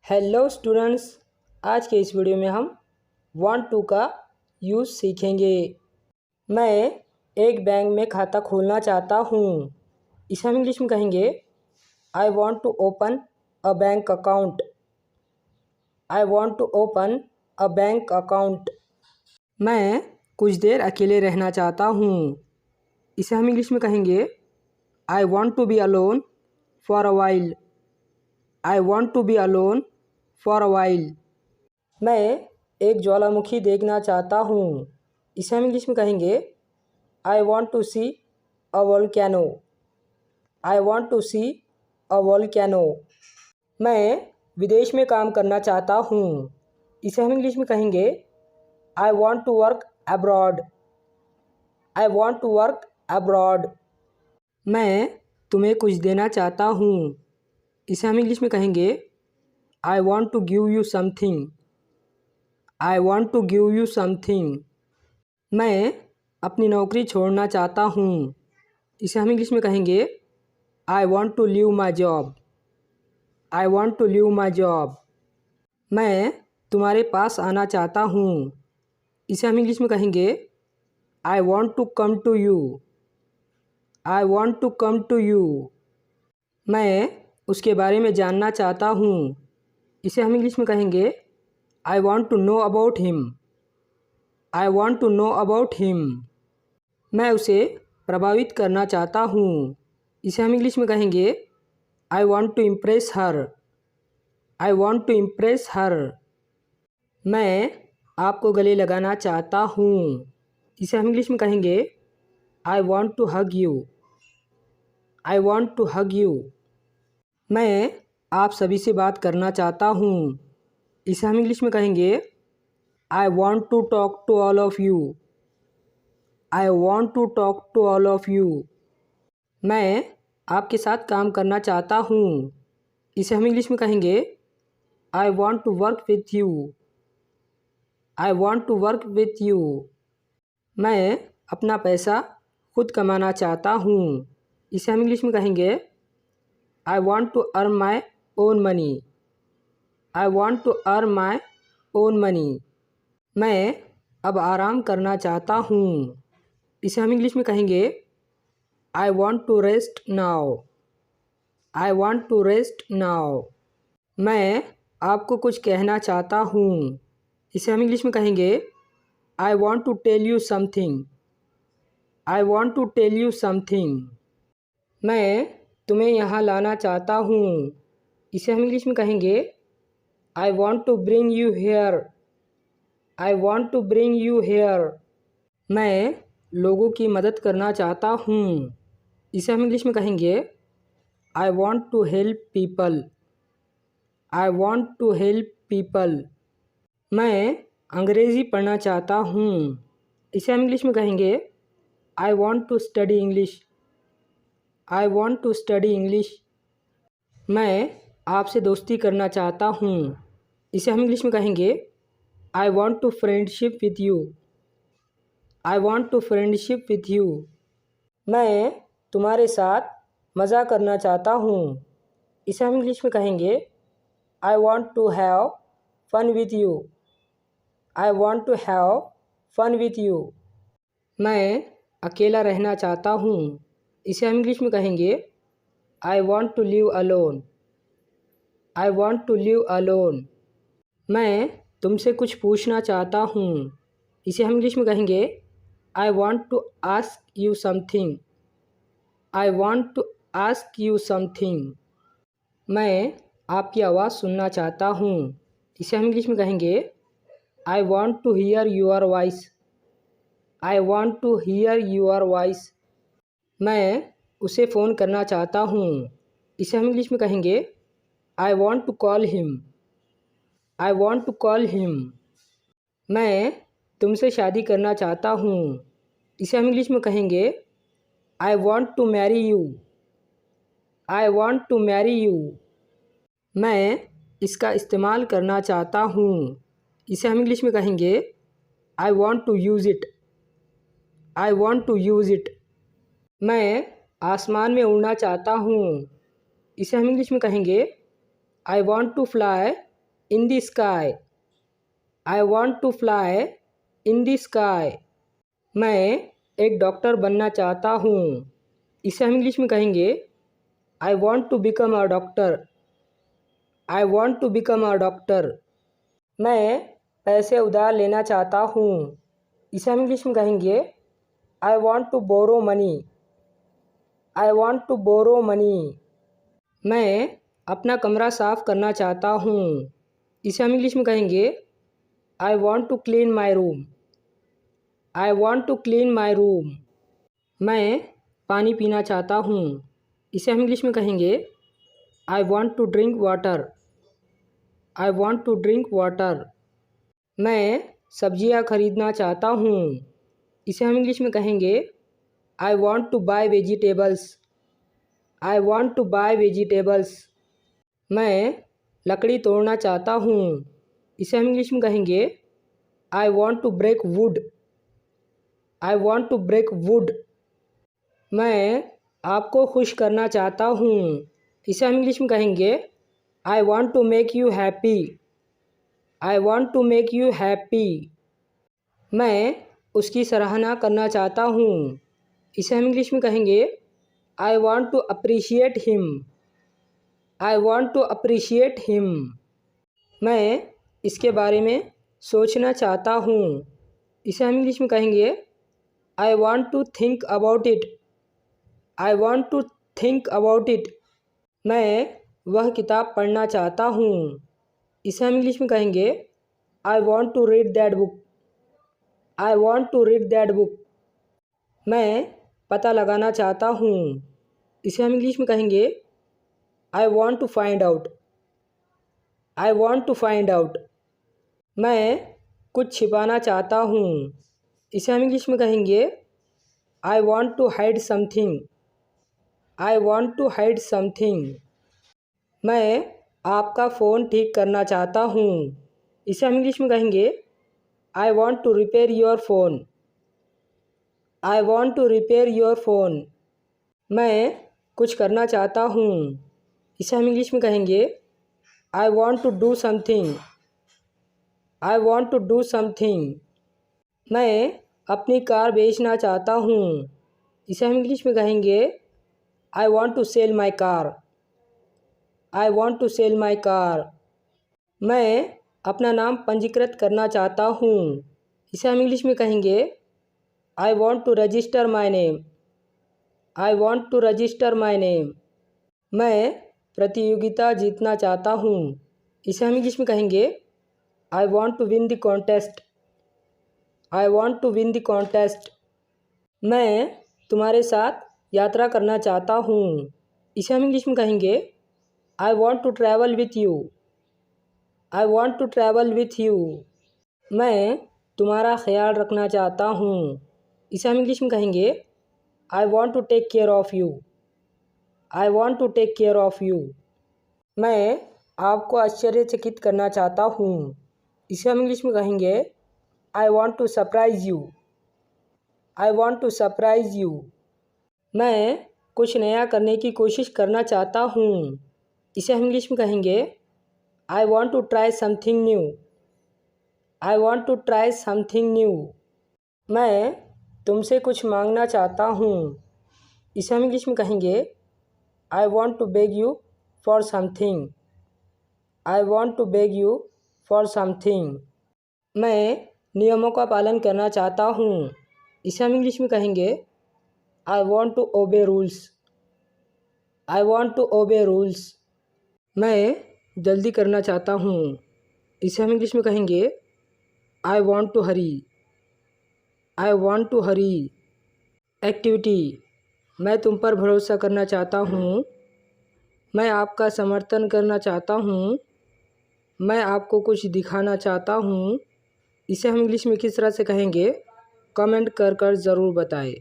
Hello students, आज के इस वीडियो में हम वांट टू का यूज़ सीखेंगे। मैं एक बैंक में खाता खोलना चाहता हूँ। इसे हम इंग्लिश में कहेंगे I want to open a bank account. I want to open a bank account. मैं कुछ देर अकेले रहना चाहता हूँ। इसे हम इंग्लिश में कहेंगे I want to be alone for a while. I want to be alone for a while. मैं एक ज्वालामुखी देखना चाहता हूँ। इसे हम इंग्लिश में कहेंगे I want to see a volcano. I want to see a volcano. मैं विदेश में काम करना चाहता हूँ। इसे हम इंग्लिश में कहेंगे I want to work abroad. I want to work abroad. मैं तुम्हें कुछ देना चाहता हूँ। इसे हम इंग्लिश में कहेंगे I want to give you something. I want to give you something. मैं अपनी नौकरी छोड़ना चाहता हूँ। इसे हम इंग्लिश में कहेंगे I want to leave my job. I want to leave my job. मैं तुम्हारे पास आना चाहता हूँ। इसे हम इंग्लिश में कहेंगे I want to come to you. I want to come to you. मैं उसके बारे में जानना चाहता हूँ। इसे हम इंग्लिश में कहेंगे I want to know about him. I want to know about him. मैं उसे प्रभावित करना चाहता हूँ। इसे हम इंग्लिश में कहेंगे I want to impress her. I want to impress her. मैं आपको गले लगाना चाहता हूँ। इसे हम इंग्लिश में कहेंगे I want to hug you. I want to hug you. मैं आप सभी से बात करना चाहता हूँ। इसे हम इंग्लिश में कहेंगे I want to talk to all of you. I want to talk to all of you. मैं आपके साथ काम करना चाहता हूँ। इसे हम इंग्लिश में कहेंगे I want to work with you. I want to work with you. मैं अपना पैसा खुद कमाना चाहता हूँ। इसे हम इंग्लिश में कहेंगे I want to earn my own money. I want to earn my own money. मैं अब आराम करना चाहता हूँ। इसे हम इंग्लिश में कहेंगे I want to rest now. I want to rest now. मैं आपको कुछ कहना चाहता हूँ। इसे हम इंग्लिश में कहेंगे I want to tell you something. I want to tell you something. मैं तुम्हें यहाँ लाना चाहता हूँ। इसे हम इंग्लिश में कहेंगे I want to bring you here. I want to bring you here. मैं लोगों की मदद करना चाहता हूँ। इसे हम इंग्लिश में कहेंगे I want to help people. I want to help people. मैं अंग्रेज़ी पढ़ना चाहता हूँ। इसे हम इंग्लिश में कहेंगे I want to study English. I want to study English. मैं आपसे दोस्ती करना चाहता हूँ। इसे हम इंग्लिश में कहेंगे I want to friendship with you. I want to friendship with you. मैं तुम्हारे साथ मज़ा करना चाहता हूँ। इसे हम इंग्लिश में कहेंगे I want to have fun with you. I want to have fun with you. मैं अकेला रहना चाहता हूँ। इसे हम इंग्लिश में कहेंगे I want to live alone. I want to live alone. मैं तुमसे कुछ पूछना चाहता हूँ। इसे हम इंग्लिश में कहेंगे I want to ask you something. I want to ask you something. मैं आपकी आवाज़ सुनना चाहता हूँ। इसे हम इंग्लिश में कहेंगे I want to hear your voice. I want to hear your voice. मैं उसे फ़ोन करना चाहता हूँ। इसे हम इंग्लिश में कहेंगे I want to call him. I want to call him. मैं तुमसे शादी करना चाहता हूँ। इसे हम इंग्लिश में कहेंगे I want to marry you. I want to marry you. मैं इसका इस्तेमाल करना चाहता हूँ। इसे हम इंग्लिश में कहेंगे I want to use it. I want to use it. मैं आसमान में उड़ना चाहता हूँ। इसे हम इंग्लिश में कहेंगे I want to fly in the sky. I want to fly in the sky. मैं एक डॉक्टर बनना चाहता हूँ। इसे हम इंग्लिश में कहेंगे I want to become a doctor. I want to become a doctor. मैं पैसे उधार लेना चाहता हूँ। इसे हम इंग्लिश में कहेंगे I want to borrow money. I want to borrow money. मैं अपना कमरा साफ़ करना चाहता हूँ। इसे हम इंग्लिश में कहेंगे I want to clean my room. I want to clean my room. मैं पानी पीना चाहता हूँ। इसे हम इंग्लिश में कहेंगे I want to drink water. I want to drink water. मैं सब्जियाँ खरीदना चाहता हूँ। इसे हम इंग्लिश में कहेंगे I want to buy vegetables. I want to buy vegetables. मैं लकड़ी तोड़ना चाहता हूँ। इसे हम इंग्लिश में कहेंगे I want to break wood. I want to break wood. मैं आपको खुश करना चाहता हूँ। इसे हम इंग्लिश में कहेंगे I want to make you happy. I want to make you happy. मैं उसकी सराहना करना चाहता हूँ। इसे हम इंग्लिश में कहेंगे I want to appreciate him. I want to appreciate him. मैं इसके बारे में सोचना चाहता हूँ। इसे हम इंग्लिश में कहेंगे I want to think about it. I want to think about it. मैं वह किताब पढ़ना चाहता हूँ। इसे हम इंग्लिश में कहेंगे I want to read that book. I want to read that book. मैं पता लगाना चाहता हूँ। इसे हम इंग्लिश में कहेंगे I want to find out. I want to find out. मैं कुछ छिपाना चाहता हूँ। इसे हम इंग्लिश में कहेंगे I want to hide something. I want to hide something. मैं आपका फ़ोन ठीक करना चाहता हूँ। इसे हम इंग्लिश में कहेंगे I want to repair your phone. I want to repair your phone. मैं कुछ करना चाहता हूँ। इसे हम इंग्लिश में कहेंगे I want to do something. I want to do something. मैं अपनी कार बेचना चाहता हूँ। इसे हम इंग्लिश में कहेंगे I want to sell my car. I want to sell my car. मैं अपना नाम पंजीकृत करना चाहता हूँ। इसे हम इंग्लिश में कहेंगे I want to register my name. I want to register my name. मैं प्रतियोगिता जीतना चाहता हूँ। इसे हम इंग्लिश में कहेंगे I want to win the contest. I want to win the contest. मैं तुम्हारे साथ यात्रा करना चाहता हूँ। इसे हम इंग्लिश में कहेंगे I want to travel with you. I want to travel with you. मैं तुम्हारा ख्याल रखना चाहता हूँ। इसे हम इंग्लिश में कहेंगे I want to take care of you. I want to take care of you. मैं आपको आश्चर्यचकित करना चाहता हूँ। इसे हम इंग्लिश में कहेंगे I want to surprise you. I want to surprise you. मैं कुछ नया करने की कोशिश करना चाहता हूँ। इसे हम इंग्लिश में कहेंगे I want to try something new. I want to try something new. मैं तुमसे कुछ मांगना चाहता हूँ। इसे हम इंग्लिश में कहेंगे I want to beg you for something. I want to beg you for something. मैं नियमों का पालन करना चाहता हूँ। इसे हम इंग्लिश में कहेंगे I want to obey rules. I want to obey rules. मैं जल्दी करना चाहता हूँ। इसे हम इंग्लिश में कहेंगे I want to hurry. I want to hurry. Activity, मैं तुम पर भरोसा करना चाहता हूँ। मैं आपका समर्थन करना चाहता हूँ। मैं आपको कुछ दिखाना चाहता हूँ। इसे हम इंग्लिश में किस तरह से कहेंगे कमेंट कर ज़रूर बताएं।